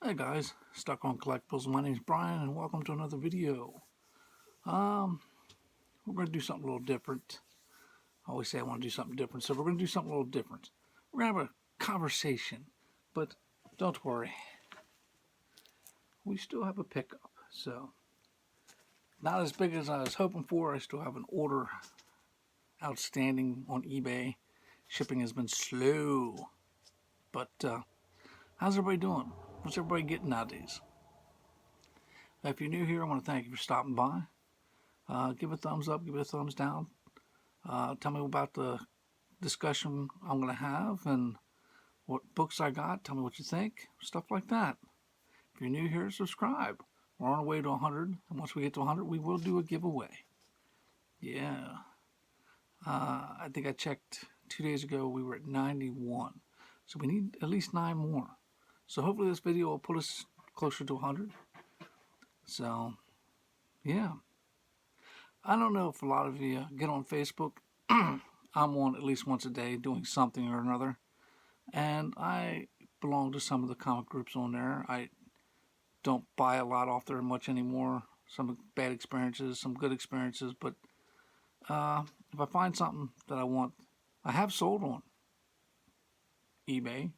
Hey guys, Stuck on Collectibles. My name's Brian and welcome to another video. We're going to do something a little different. I always say I want to do something different, so we're going to do something a little different. We're going to have a conversation, but don't worry. We still have a pickup, so not as big as I was hoping for. I still have an order outstanding on eBay. Shipping has been slow, but how's everybody doing? What's everybody getting nowadays? If you're new here, I want to thank you for stopping by. Give it a thumbs up, give it a thumbs down. Tell me about the discussion I'm going to have and what books I got. Tell me what you think, stuff like that. If you're new here, subscribe. We're on our way to 100, and once we get to 100, we will do a giveaway. Yeah. I think I checked 2 days ago, we were at 91. So we need at least 9 more. So hopefully this video will put us closer to 100. So, yeah. I don't know if a lot of you get on Facebook. I'm on at least once a day doing something or another. And I belong to some of the comic groups on there. I don't buy a lot off there much anymore. Some bad experiences, some good experiences. But if I find something that I want, I have sold on eBay.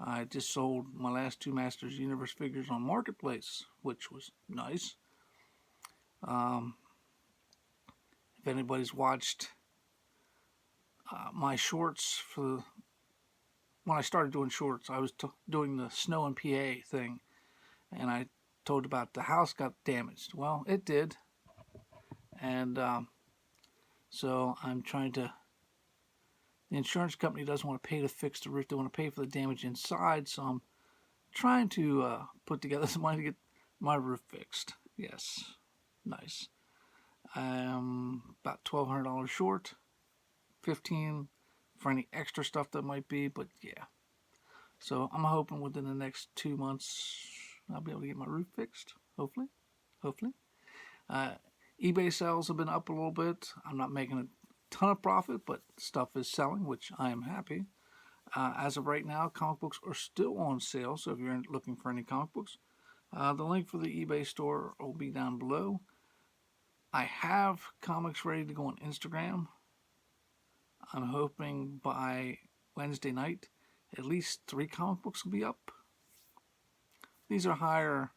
I just sold my last 2 Masters Universe figures on Marketplace, which was nice. If anybody's watched my shorts for when I started doing shorts, I was doing the snow and PA thing, and I told about the house got damaged. Well, it did, and so I'm trying to. The insurance company doesn't want to pay to fix the roof; they want to pay for the damage inside. So I'm trying to put together some money to get my roof fixed. Yes, nice. I'm about $1,200 short, $1,500 for any extra stuff that might be, but yeah. So I'm hoping within the next 2 months I'll be able to get my roof fixed. Hopefully. eBay sales have been up a little bit. I'm not making a ton of profit, but stuff is selling, which I am happy. As of right now, comic books are still on sale, so if you're looking for any comic books, the link for the eBay store will be down below. I have comics ready to go on Instagram. I'm hoping by Wednesday night at least 3 comic books will be up. These are higher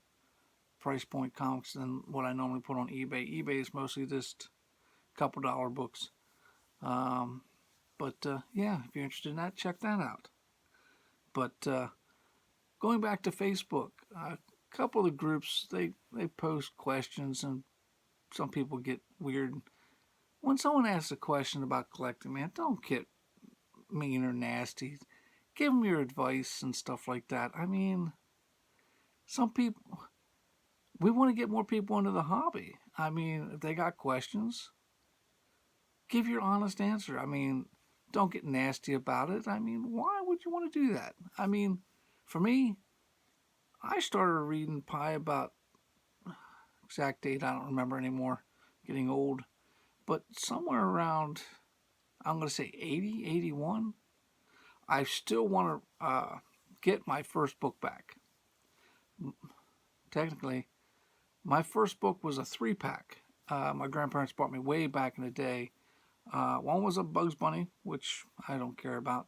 price point comics than what I normally put on eBay. eBay is mostly just a couple dollar books. But yeah, if you're interested in that, check that out. But going back to Facebook, a couple of the groups, they post questions, and some people get weird. When someone asks a question about collecting, man, don't get mean or nasty. Give them your advice and stuff like that. I mean, some people, we want to get more people into the hobby. I mean, if they got questions, give your honest answer. I mean, don't get nasty about it. I mean, why would you want to do that? I mean, for me, I started reading Pi about, exact date I don't remember anymore, getting old, but somewhere around, I'm going to say 80, 81. I still want to get my first book back. Technically, my first book was a 3-pack. My grandparents bought me way back in the day. One was a Bugs Bunny, which I don't care about.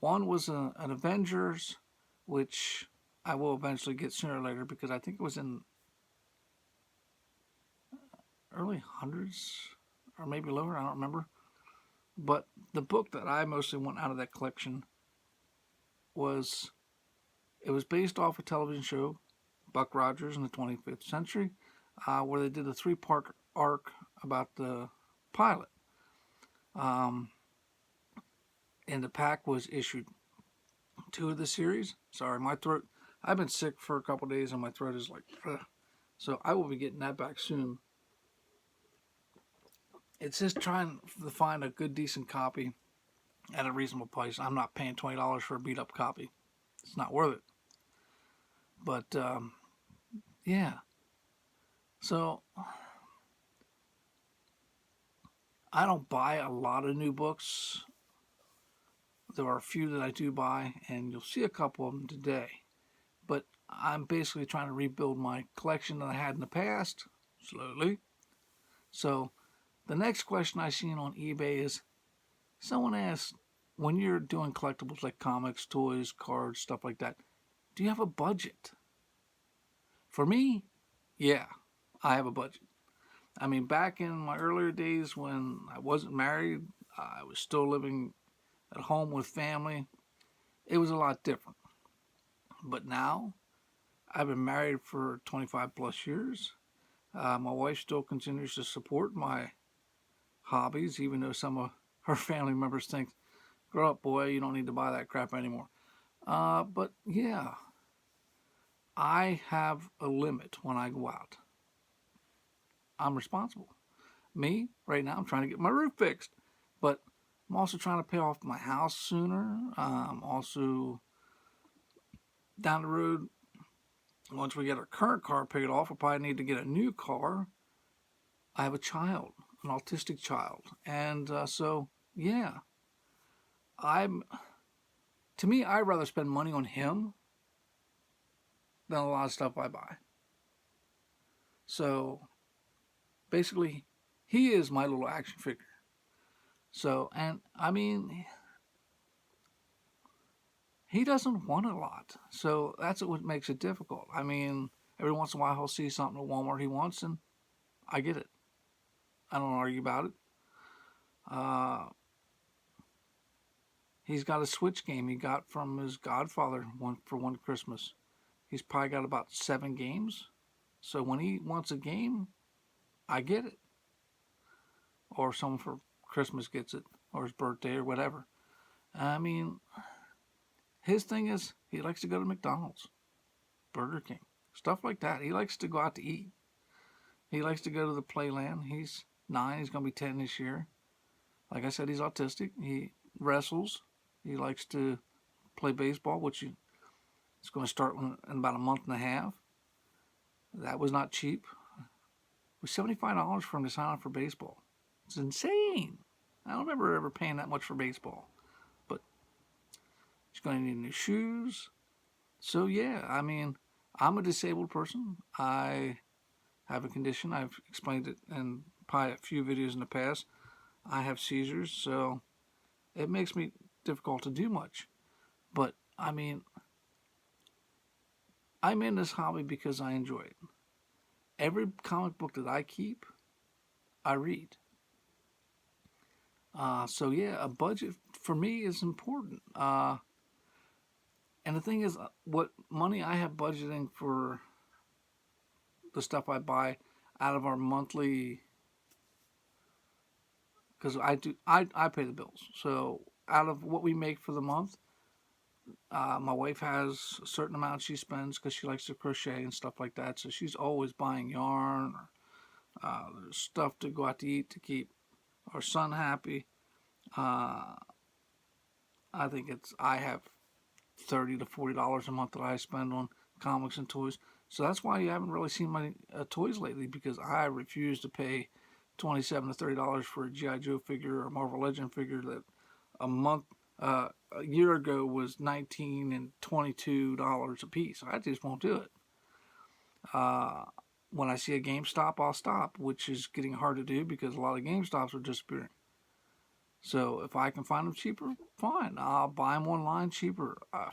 One was an Avengers, which I will eventually get sooner or later because I think it was in early hundreds or maybe lower, I don't remember. But the book that I mostly want out of that collection was, it was based off a television show, Buck Rogers in the 25th century, where they did a 3-part arc about the pilot. And the pack was issued 2 of the series. Sorry, my throat, I've been sick for a couple days and my throat is like, ugh. So I will be getting that back soon. It's just trying to find a good, decent copy at a reasonable price. I'm not paying $20 for a beat-up copy. It's not worth it. But, yeah. So, I don't buy a lot of new books. There are a few that I do buy, and you'll see a couple of them today. But I'm basically trying to rebuild my collection that I had in the past, slowly. So the next question I seen on eBay is someone asked, when you're doing collectibles like comics, toys, cards, stuff like that, do you have a budget? For me, yeah, I have a budget. I mean, back in my earlier days when I wasn't married, I was still living at home with family, it was a lot different. But now, I've been married for 25 plus years. My wife still continues to support my hobbies, even though some of her family members think, grow up, boy, you don't need to buy that crap anymore. But yeah, I have a limit when I go out. I'm responsible. Me, right now, I'm trying to get my roof fixed. But I'm also trying to pay off my house sooner. Also, down the road, once we get our current car paid off, we'll probably need to get a new car. I have a child, an autistic child. And so, yeah, I'm, to me, I'd rather spend money on him than a lot of stuff I buy. So, basically, he is my little action figure. So, and I mean, he doesn't want a lot. So that's what makes it difficult. I mean, every once in a while he'll see something at Walmart he wants, and I get it. I don't argue about it. Uh, he's got a Switch game he got from his godfather for one Christmas. He's probably got about 7 games. So when he wants a game, I get it. Or someone for Christmas gets it, or his birthday, or whatever. I mean, his thing is he likes to go to McDonald's, Burger King, stuff like that. He likes to go out to eat. He likes to go to the playland. He's 9. He's going to be 10 this year. Like I said, he's autistic. He wrestles. He likes to play baseball, which is going to start in about a month and a half. That was not cheap. It was $75 for him to sign up for baseball. It's insane. I don't remember ever paying that much for baseball. But he's going to need new shoes. So, yeah, I mean, I'm a disabled person. I have a condition. I've explained it in probably a few videos in the past. I have seizures, so it makes me difficult to do much. But, I mean, I'm in this hobby because I enjoy it. Every comic book that I keep, I read. So, yeah, a budget for me is important. And the thing is, what money I have budgeting for the stuff I buy out of our monthly, because I pay the bills. So out of what we make for the month, my wife has a certain amount she spends because she likes to crochet and stuff like that. So she's always buying yarn or stuff to go out to eat to keep our son happy. I think I have $30 to $40 a month that I spend on comics and toys. So that's why you haven't really seen my toys lately, because I refuse to pay $27 to $30 for a G.I. Joe figure or a Marvel Legend figure that a year ago was $19 and $22 a piece. I just won't do it. When I see a GameStop, I'll stop, which is getting hard to do because a lot of GameStops are disappearing. So if I can find them cheaper, fine. I'll buy them online cheaper. A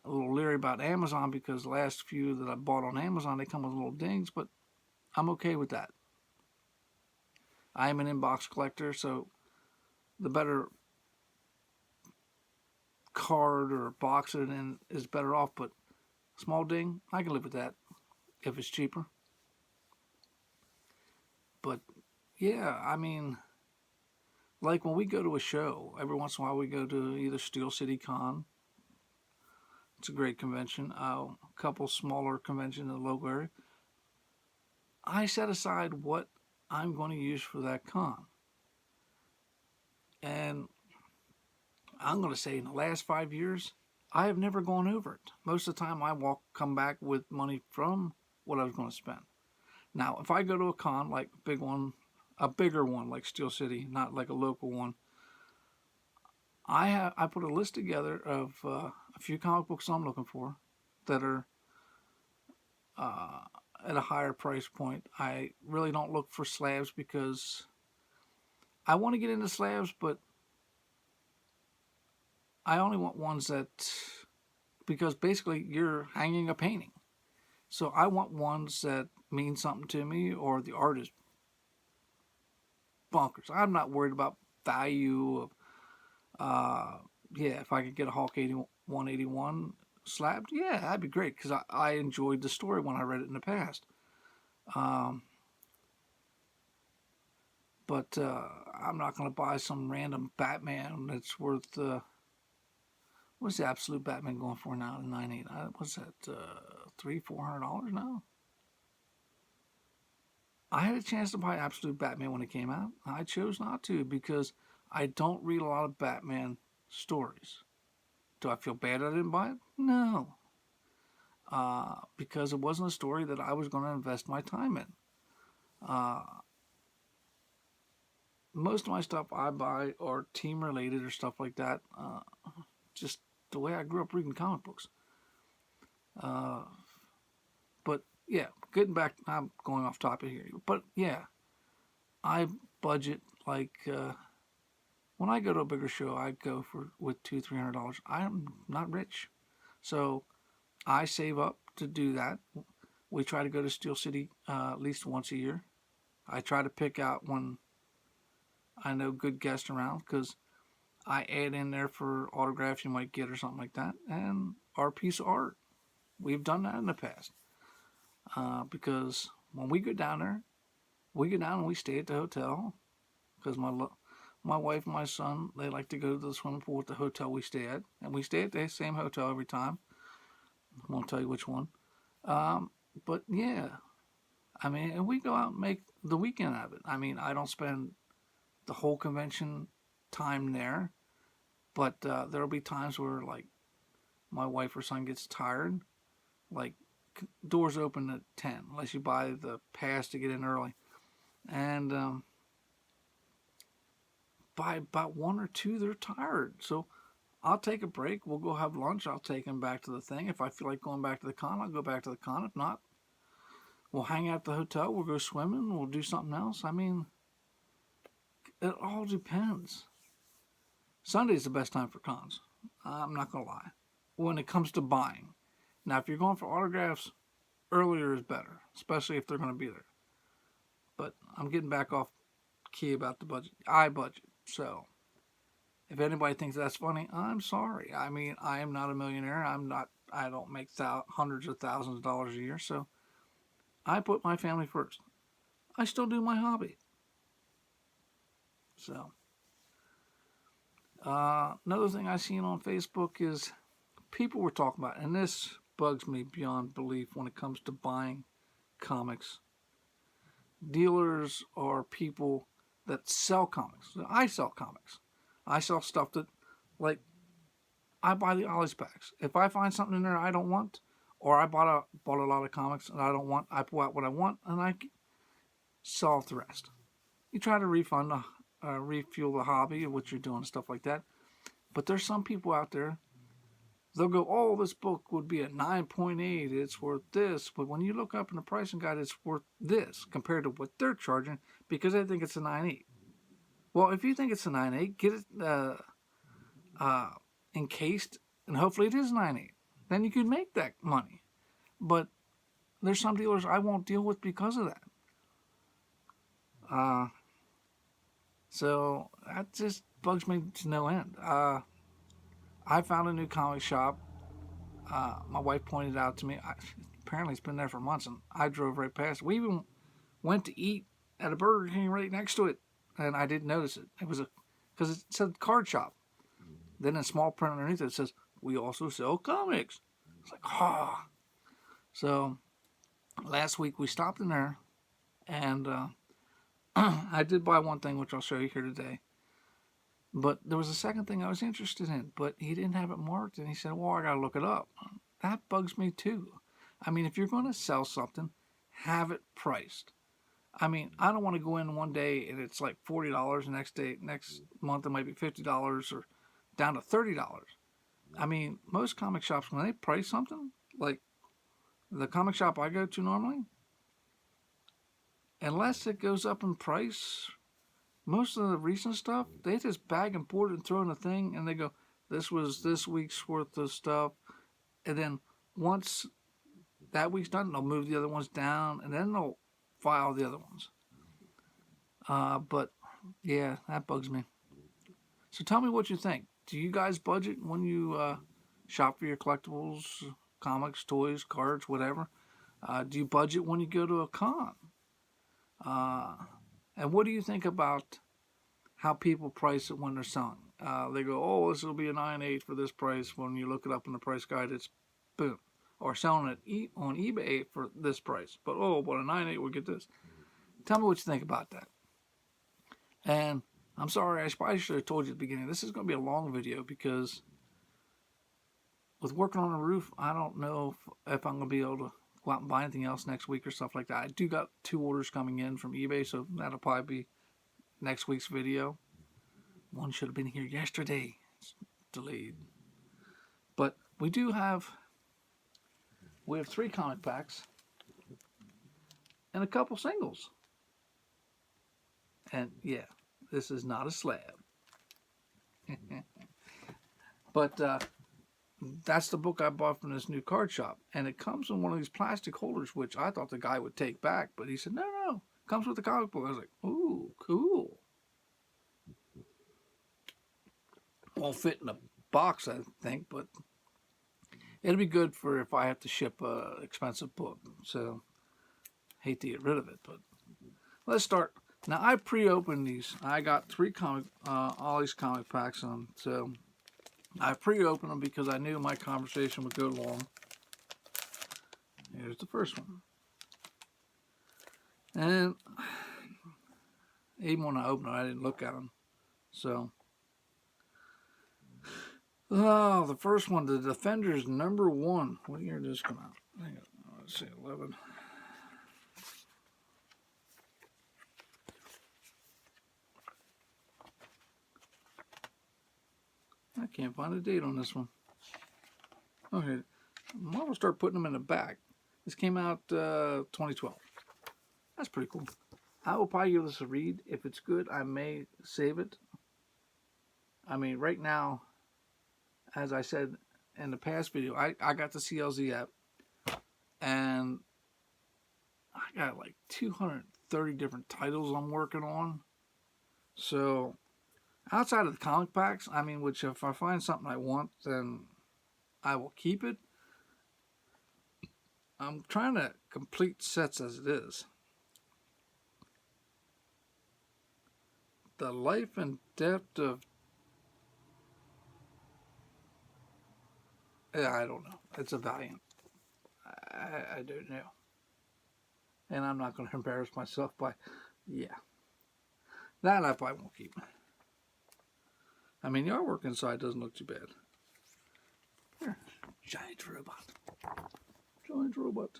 little leery about Amazon because the last few that I bought on Amazon, they come with little dings, but I'm okay with that. I am an inbox collector, so the better card or box it in is better off, but small ding, I can live with that if it's cheaper. But yeah, I mean, like when we go to a show, every once in a while we go to either Steel City Con. It's a great convention. A couple smaller conventions in the local area. I set aside what I'm going to use for that con. And I'm going to say in the last 5 years, I have never gone over it. Most of the time I come back with money from what I was going to spend. Now, if I go to a con, like a bigger one like Steel City, not like a local one, I put a list together of a a few comic books I'm looking for that are at a higher price point. I really don't look for slabs because I want to get into slabs, but I only want ones that, because basically you're hanging a painting. So I want ones that mean something to me or the art is bonkers. I'm not worried about value of, yeah, if I could get a Hulk 181 slabbed, yeah, that'd be great because I enjoyed the story when I read it in the past. Um, but I'm not going to buy some random Batman that's worth, what's the absolute Batman going for now in 98? What's that, $300-400 now? I had a chance to buy Absolute Batman when it came out. I chose not to because I don't read a lot of Batman stories. Do I feel bad I didn't buy it? No. Because it wasn't a story that I was going to invest my time in. Uh, most of my stuff I buy are team related or stuff like that. Just the way I grew up reading comic books. But yeah, getting back, I'm going off topic here. But yeah, I budget like when I go to a bigger show, I go for with $200-300. I'm not rich, so I save up to do that. We try to go to Steel City at least once a year. I try to pick out when I know good guests around because I add in there for autographs you might get or something like that, and our piece of art. We've done that in the past because when we go down there, we go down and we stay at the hotel because my wife and my son, they like to go to the swimming pool at the hotel we stay at, and we stay at the same hotel every time. I won't tell you which one. But yeah, I mean, and we go out and make the weekend out of it. I mean, I don't spend the whole convention time there, but there'll be times where like my wife or son gets tired, like doors open at 10 unless you buy the pass to get in early, and by about 1 or 2 they're tired, so I'll take a break. We'll go have lunch. I'll take them back to the thing. If I feel like going back to the con, I'll go back to the con. If not, we'll hang out at the hotel. We'll go swimming. We'll do something else. I mean, it all depends. Sunday's the best time for cons. I'm not going to lie. When it comes to buying. Now, if you're going for autographs, earlier is better, especially if they're going to be there. But I'm getting back off key about the budget. I budget. So if anybody thinks that's funny, I'm sorry. I mean, I am not a millionaire. I don't make hundreds of thousands of dollars a year. So I put my family first. I still do my hobby. So another thing I seen on Facebook is people were talking about, and this bugs me beyond belief when it comes to buying comics. Dealers are people that sell comics. I sell comics. I sell stuff that, like, I buy the Ollie's packs. If I find something in there I don't want, or I bought a lot of comics and I don't want, I pull out what I want and I sell off the rest. You try to refuel the hobby of what you're doing, stuff like that. But there's some people out there, they'll go, oh, this book would be a 9.8, it's worth this. But when you look up in the pricing guide, it's worth this compared to what they're charging because they think it's a 9.8. Well, if you think it's a 9.8, get it encased, and hopefully it is 9.8. Then you can make that money. But there's some dealers I won't deal with because of that. So that just bugs me to no end. I found a new comic shop. My wife pointed out to me. Apparently, it's been there for months, and I drove right past. We even went to eat at a Burger King right next to it, and I didn't notice it. It was because it said card shop. Then in small print underneath it says, we also sell comics. It's like, ah. Oh. So last week we stopped in there, and I did buy one thing, which I'll show you here today. But there was a second thing I was interested in, but he didn't have it marked, and he said, well, I got to look it up. That bugs me too. I mean, if you're going to sell something, have it priced. I mean, I don't want to go in one day and it's like $40, next month it might be $50 or down to $30. I mean, most comic shops, when they price something, like the comic shop I go to normally, unless it goes up in price, most of the recent stuff, they just bag and board and throw in a thing, and they go, this was this week's worth of stuff. And then once that week's done, they'll move the other ones down, and then they'll file the other ones. But yeah, that bugs me. So tell me what you think. Do you guys budget when you shop for your collectibles, comics, toys, cards, whatever? Do you budget when you go to a con? Uh, and what do you think about how people price it when they're selling? They go, oh, this will be a 9.8 for this price. When you look it up in the price guide, it's boom. Or selling it on eBay for this price. But oh, but a 9.8 will get this. Tell me what you think about that. And I'm sorry, I probably should have told you at the beginning. This is going to be a long video because with working on the roof, I don't know if I'm going to be able to go out and buy anything else next week or stuff like that. I do got 2 orders coming in from eBay, so that'll probably be next week's video. One should have been here yesterday. It's delayed. But we have 3 comic packs and a couple singles. And yeah, this is not a slab. But that's the book I bought from this new card shop. And it comes in one of these plastic holders, which I thought the guy would take back. But he said, no, it comes with the comic book. I was like, ooh, cool. Won't fit in a box, I think, but it'll be good for if I have to ship a expensive book. So, hate to get rid of it, but let's start. Now, I pre-opened these. I got 3 all these comic packs on, so I pre-opened them because I knew my conversation would go long. Here's the first one. And even when I opened them, I didn't look at them. So, oh, the first one, the Defenders #1. What year did this come out? Let's see, 11. I can't find a date on this one. Okay, I'm going to start putting them in the back. This came out 2012. That's pretty cool. I will probably give this a read. If it's good, I may save it. I mean, right now, as I said in the past video, I got the CLZ app, and I got like 230 different titles I'm working on. So, outside of the comic packs, I mean, which if I find something I want, then I will keep it. I'm trying to complete sets as it is. The Life and Death of... I don't know. It's a Valiant. I don't know. And I'm not going to embarrass myself by... Yeah. That I probably won't keep. I mean, the artwork inside doesn't look too bad. Here. Giant robot. Giant robot.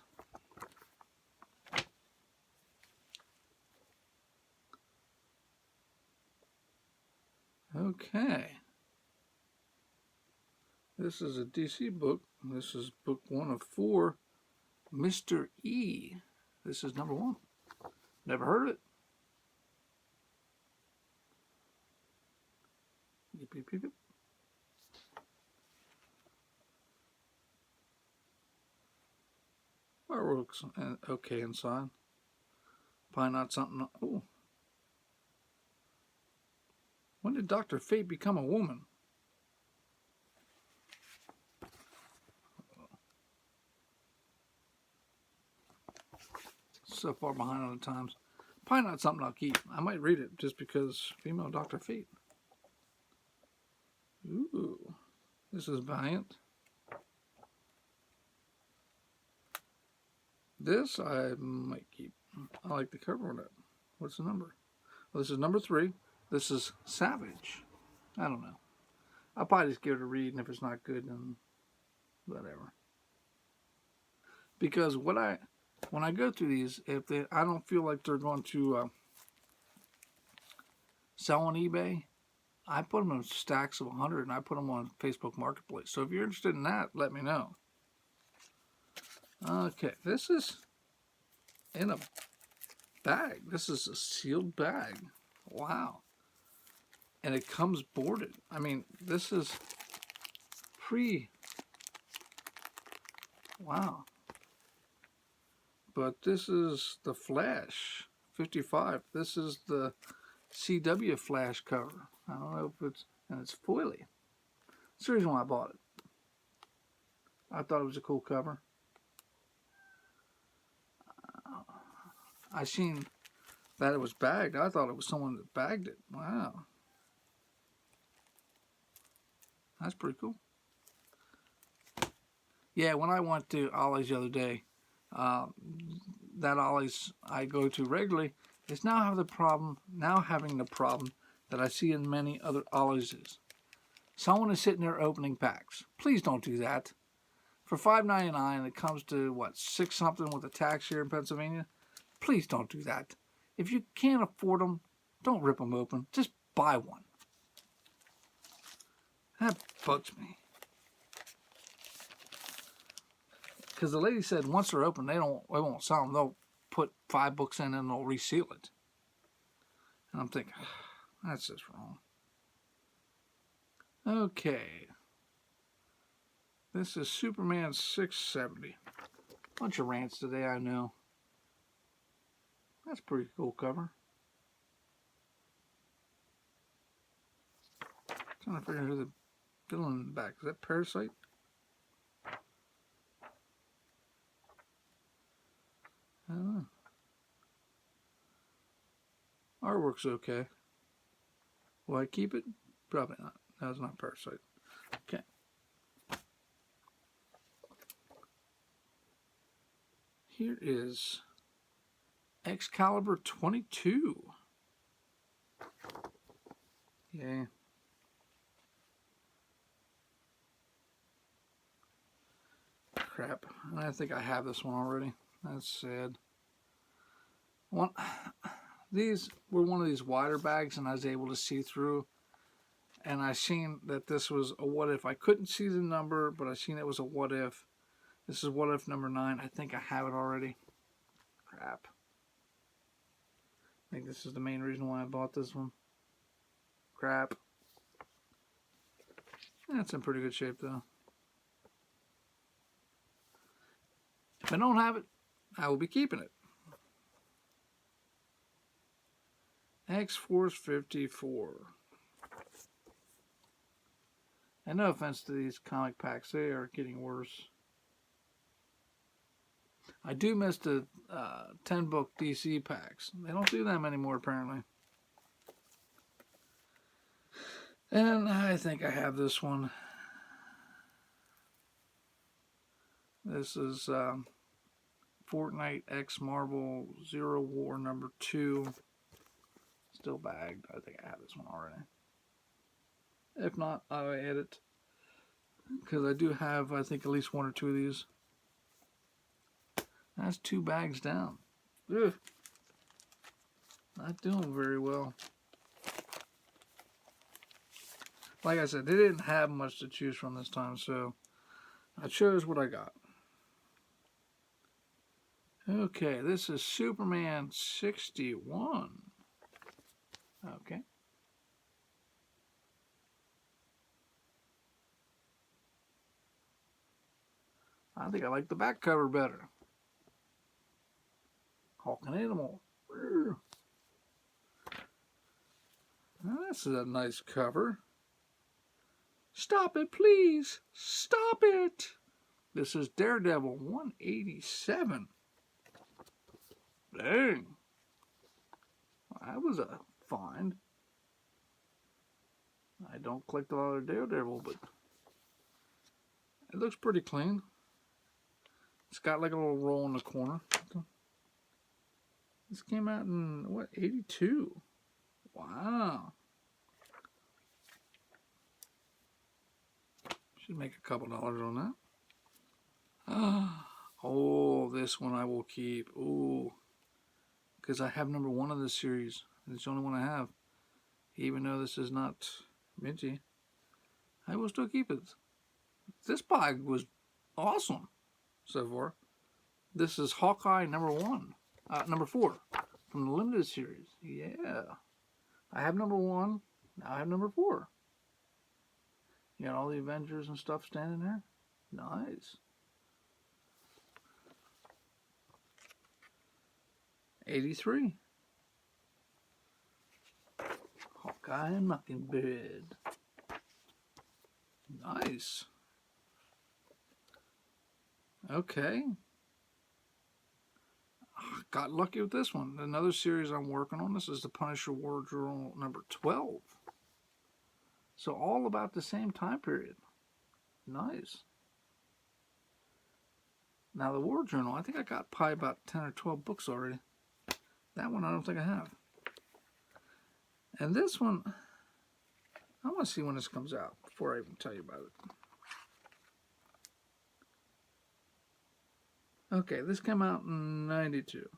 Okay. This is a DC book. This is book 1 of 4. Mr. E. This is #1. Never heard of it. Yip, yip, yip, yip. Artwork's okay inside. Probably not something... Oh. When did Dr. Fate become a woman? So far behind on the times. Probably not something I'll keep. I might read it just because female Dr. Fate. Ooh. This is Valiant. This I might keep. I like the cover on it. What's the number? Well, this is #3. This is Savage. I don't know. I'll probably just give it a read, and if it's not good, then whatever. Because when I go through these, I don't feel like they're going to sell on eBay, I put them in stacks of 100 and I put them on Facebook Marketplace. So if you're interested in that, let me know. Okay, this is in a bag. This is a sealed bag. Wow. And it comes boarded. I mean, this is wow. But this is the Flash 55. This is the CW Flash cover. I don't know if it's foily. That's the reason why I bought it. I thought it was a cool cover. I seen that it was bagged. I thought it was someone that bagged it. Wow. That's pretty cool. Yeah, when I went to Ollie's the other day, that Ollie's I go to regularly is now having the problem that I see in many other Ollie's. Someone is sitting there opening packs. Please don't do that. For $5.99, it comes to what, $6 something with the tax here in Pennsylvania. Please don't do that. If you can't afford them, don't rip them open. Just buy one. That bugs me. Because the lady said once they're open, they won't sell them. They'll put 5 books in and they'll reseal it. And I'm thinking, that's just wrong. Okay. This is Superman 670. Bunch of rants today, I know. That's a pretty cool cover. Trying to figure out who the villain in the back. Is that Parasite? I don't know. Artwork's okay. Will I keep it? Probably not. No, it's not Parasite. Okay. Here is Excalibur 22. Yay. Crap. I think I have this one already. That's sad. These were one of these wider bags, and I was able to see through. And I seen that this was a what if. I couldn't see the number, but I seen it was a what if. This is what if number 9. I think I have it already. Crap. I think this is the main reason why I bought this one. Crap. That's in pretty good shape, though. If I don't have it, I will be keeping it. X-Force 54. And no offense to these comic packs, they are getting worse. I do miss the 10-book DC packs. They don't do them anymore, apparently. And I think I have this one. This is Fortnite X Marvel Zero War number 2. Still bagged. I think I have this one already. If not, I'll add it. Because I do have, I think, at least 1 or 2 of these. That's 2 bags down. Ugh. Not doing very well. Like I said, they didn't have much to choose from this time, so I chose what I got. Okay, this is Superman 61. Okay. I think I like the back cover better. Hawk and Animal. Now, this is a nice cover. Stop it, please. Stop it. This is Daredevil 187. Dang. That was a find. I don't collect a lot of Daredevil, but it looks pretty clean. It's got like a little roll in the corner. This came out in, what, 82? Wow. Should make a couple dollars on that. Oh, this one I will keep. Ooh. Because I have number 1 of this series. It's the only one I have. Even though this is not Minty. I will still keep it. This bag was awesome so far. This is Hawkeye number 4 from the limited series. Yeah. I have number 1. Now I have number 4. You got all the Avengers and stuff standing there. Nice. 83. Hawkeye and Mockingbird. Nice. Okay. Got lucky with this one. Another series I'm working on. This is the Punisher War Journal number 12. So all about the same time period. Nice. Now the War Journal, I think I got probably about 10 or 12 books already. That one I don't think I have. And this one, I want to see when this comes out before I even tell you about it. Okay, this came out in 92.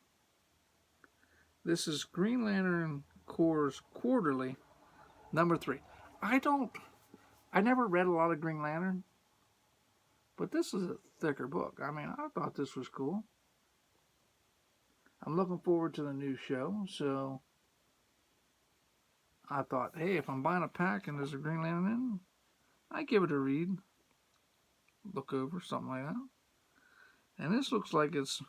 This is Green Lantern Corps Quarterly, number 3. I never read a lot of Green Lantern, but this is a thicker book. I mean, I thought this was cool. I'm looking forward to the new show, so I thought, hey, if I'm buying a pack and there's a Green Lantern in, I give it a read, look over, something like that. And this looks like it's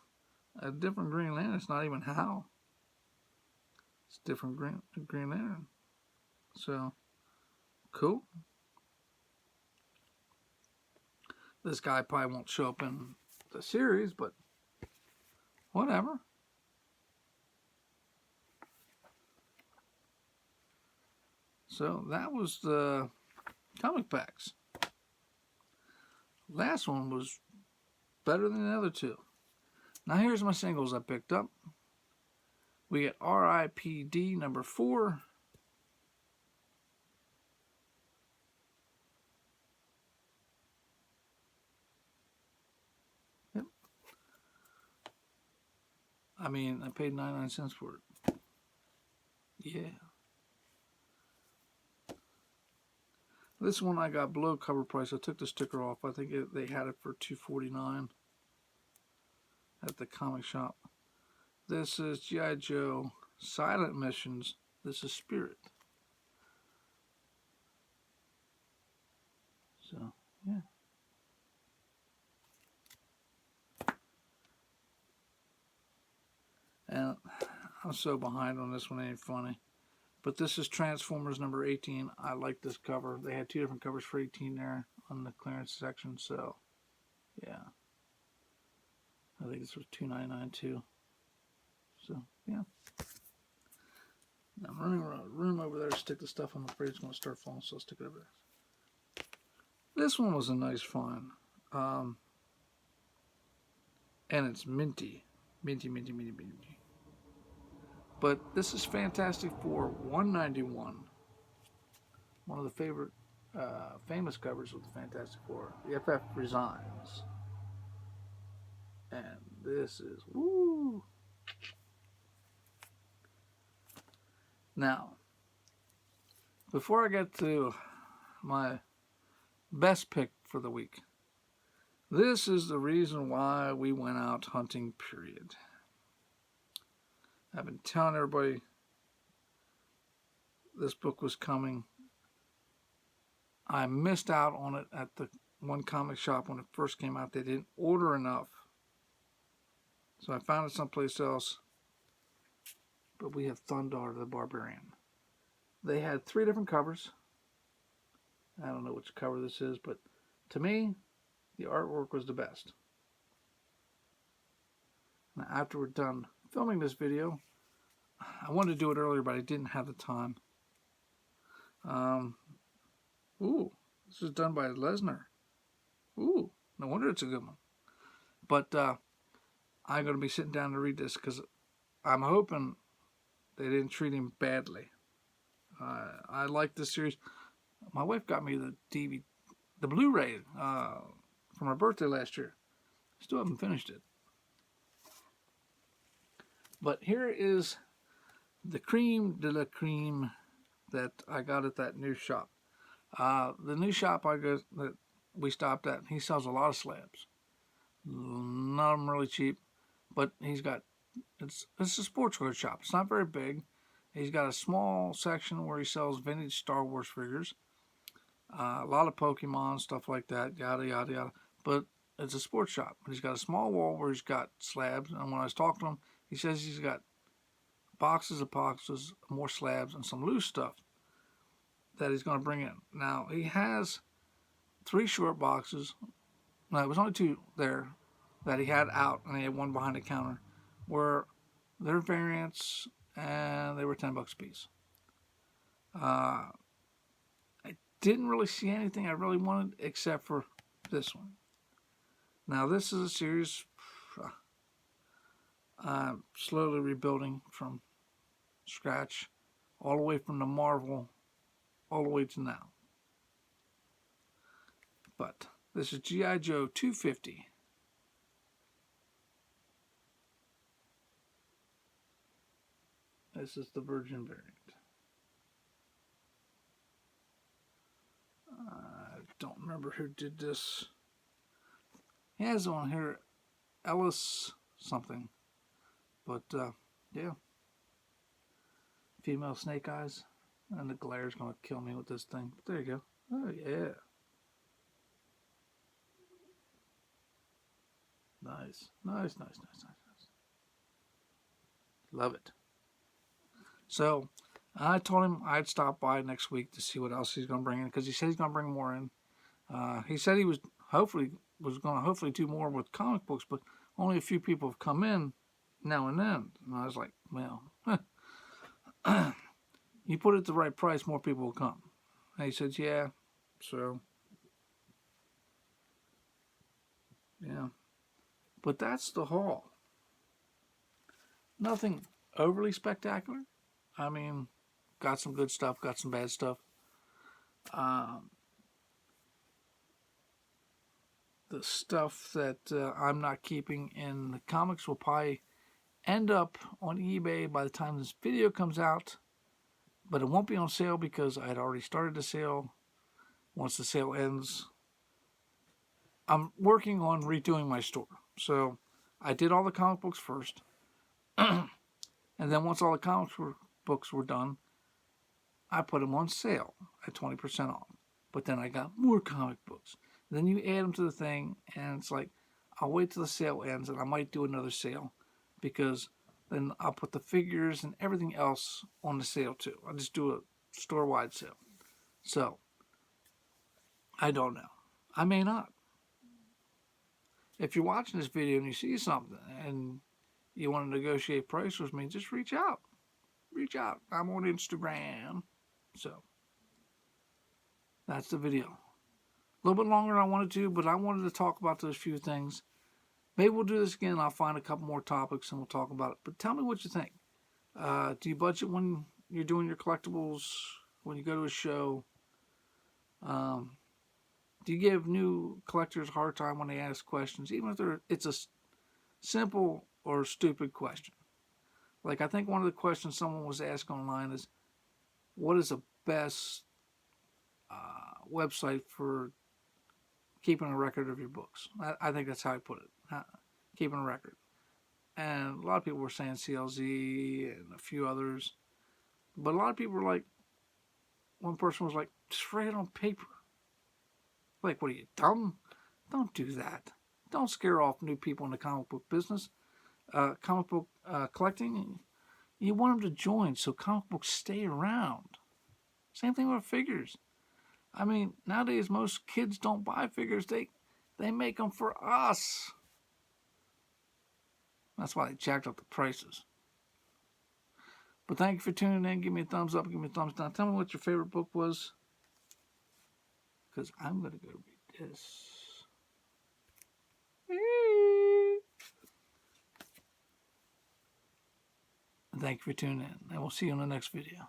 a different Green Lantern. It's not even Hal. It's different Green Lantern. So, cool. This guy probably won't show up in the series, but whatever. So that was the comic packs. Last one was better than the other 2. Now here's my singles I picked up. We get R.I.P.D. number 4. Yep. I mean, I paid 99 cents for it. Yeah. This one I got below cover price. I took the sticker off. I think they had it for $2.49 at the comic shop. This is G.I. Joe Silent Missions. This is Spirit. So, yeah. And I'm so behind on this one, it ain't funny. But this is Transformers number 18. I like this cover. They had 2 different covers for 18 there on the clearance section. So, yeah. I think this was $2.99 too. So, yeah. I'm running around a room over there to stick the stuff. I'm afraid it's going to start falling, so I'll stick it over there. This one was a nice find. And it's minty. Minty, minty, minty, minty. But this is Fantastic Four 191. One of the favorite, famous covers with the Fantastic Four. The FF Resigns. And this is, woo! Now, before I get to my best pick for the week, this is the reason why we went out hunting, period. I've been telling everybody this book was coming. I missed out on it at the one comic shop when it first came out. They didn't order enough. So I found it someplace else. But we have Thundarr the Barbarian. They had 3 different covers. I don't know which cover this is, but to me, the artwork was the best. Now, after we're done filming this video, I wanted to do it earlier, but I didn't have the time. Ooh, this is done by Lesnar. Ooh, no wonder it's a good one. But I'm going to be sitting down to read this because I'm hoping they didn't treat him badly. I like this series. My wife got me the Blu-ray for my birthday last year. Still haven't finished it. But here is the creme de la creme that I got at that new shop. The new shop I go that we stopped at, he sells a lot of slabs. None of them really cheap, but he's got it's a sports goods shop. It's not very big. He's got a small section where he sells vintage Star Wars figures, a lot of Pokemon stuff like that, yada yada yada. But it's a sports shop. But he's got a small wall where he's got slabs. And when I was talking to him, he says he's got boxes of boxes, more slabs, and some loose stuff that he's going to bring in. Now he has 3 short boxes. No, it was only 2 there that he had out, and he had 1 behind the counter, where they're variants, and they were $10 a piece. I didn't really see anything I really wanted except for this one. Now this is a series I'm slowly rebuilding from scratch, all the way from the Marvel, all the way to now. But this is G.I. Joe 250. This is the Virgin variant. I don't remember who did this. He has on here Ellis something. But, yeah. Female snake eyes. And the glare's going to kill me with this thing. But there you go. Oh, yeah. Nice. Nice. Love it. So, I told him I'd stop by next week to see what else he's going to bring in, because he said he's going to bring more in. He said he was going to do more with comic books, but only a few people have come in now and then. And I was like, well, you put it at the right price, more people will come. And he said, yeah. So, yeah. But that's the haul. Nothing overly spectacular. I mean, got some good stuff, got some bad stuff. The stuff that I'm not keeping in the comics will probably end up on eBay by the time this video comes out. But it won't be on sale because I had already started the sale. Once the sale ends, I'm working on redoing my store. So I did all the comic books first. And then once all the books were done, I put them on sale at 20% off. But then I got more comic books. Then you add them to the thing, and it's like, I'll wait till the sale ends, and I might do another sale, because then I'll put the figures and everything else on the sale too. I'll just do a store-wide sale. So, I don't know. I may not. If you're watching this video and you see something and you want to negotiate price with me, just reach out. Reach out. I'm on Instagram. So, that's the video. A little bit longer than I wanted to, but I wanted to talk about those few things. Maybe we'll do this again. I'll find a couple more topics and we'll talk about it. But tell me what you think. Do you budget when you're doing your collectibles, when you go to a show? Do you give new collectors a hard time when they ask questions, even if it's a simple or stupid question? Like, I think one of the questions someone was asked online is, what is the best website for keeping a record of your books? I think that's how I put it. Keeping a record. And a lot of people were saying CLZ and a few others. But a lot of people were like, one person was like, just write it on paper. Like, what are you, dumb? Don't do that. Don't scare off new people in the comic book business. Comic book collecting, you want them to join so comic books stay around. Same thing with figures. I mean, nowadays most kids don't buy figures. They make them for us. That's why they jacked up the prices. But thank you for tuning in. Give me a thumbs up. Give me a thumbs down. Tell me what your favorite book was, because I'm going to go read this. And thank you for tuning in. And we'll see you in the next video.